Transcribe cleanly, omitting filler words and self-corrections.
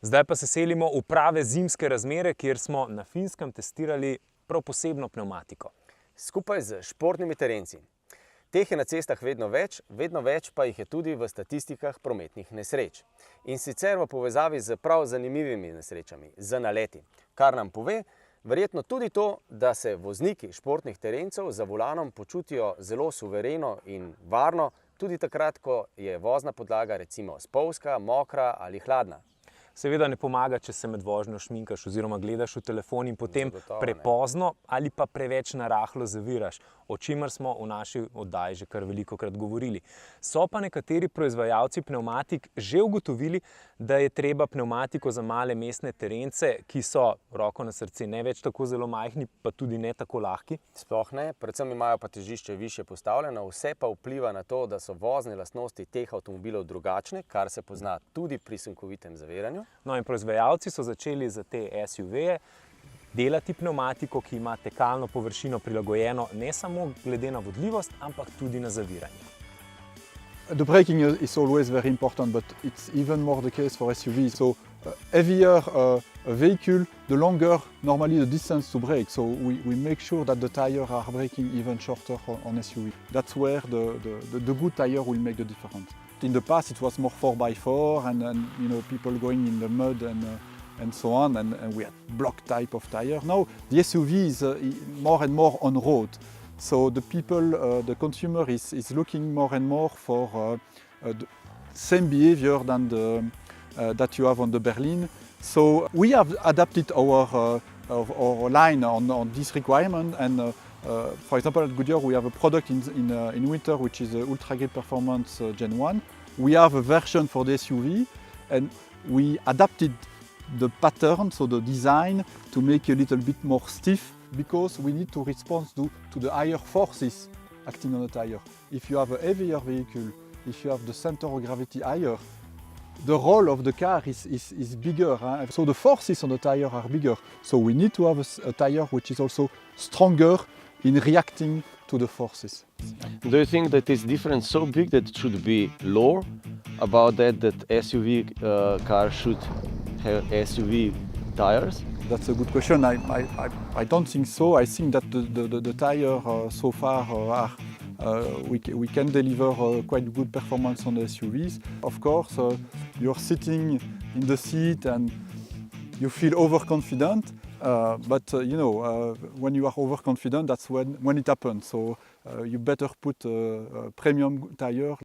Zdaj pa se selimo v prave zimske razmere, kjer smo na Finskem testirali prav posebno pnevmatiko. Skupaj z športnimi terenci. Teh je na cestah vedno več pa jih je tudi v statistikah prometnih nesreč. In sicer v povezavi z prav zanimivimi nesrečami, z naleti. Kar nam pove, verjetno tudi to, da se vozniki športnih terencev za volanom počutijo zelo suvereno in varno, tudi takrat, ko je vozna podlaga recimo spolzka, mokra ali hladna. Seveda ne pomaga, če se med vožnjo šminkaš oziroma gledaš v telefon in potem prepozno ali pa preveč narahlo zaviraš, o čemer smo v naši oddaji že kar velikokrat govorili. So pa nekateri proizvajalci pnevmatik že ugotovili, da je treba pnevmatiko za male mestne terence, ki so, roko na srce, ne več tako zelo majhni, pa tudi ne tako lahki. Sploh ne, predvsem imajo pa težišče višje postavljeno, vse pa vpliva na to, da so vozne lastnosti teh avtomobilov drugačne, kar se pozna tudi pri sunkovitem zaviranju. No, in proizvajalci so začeli za te SUV-je delati pnevmatiko, ki ima tekalno površino prilagojeno ne samo glede na vodljivost, ampak tudi na zaviranje. The braking is always very important, but it's even more the case for SUVs. So heavier a vehicle, the longer normally the distance to brake. So we make sure that the tires are braking even shorter on SUV. That's where the good tire will make the difference. In the past it was more 4x4 and you know, people going in the mud and so on, and we had block type of tire. Now the SUV is more and more on road. So the people, the consumer is looking more and more for the same behavior than that you have on the Berlin. So we have adapted our line on this requirement, and for example at Goodyear we have a product in winter which is Ultra Grip Performance Gen 1. We have a version for the SUV, and we adapted the pattern, so the design, to make it a little bit more stiff, because we need to respond to the higher forces acting on the tire. If you have a heavier vehicle, if you have the center of gravity higher, the roll of the car is bigger, huh? So the forces on the tire are bigger. So we need to have a tire which is also stronger in reacting to the forces. Do you think that this difference so big that it should be law about that SUV car should have SUV tires? That's a good question. I don't think so. I think that the tire so far we can deliver quite good performance on the SUVs. Of course, you're sitting in the seat and you feel overconfident, but you know, when you are overconfident, that's when it happens. So you better put a premium tire.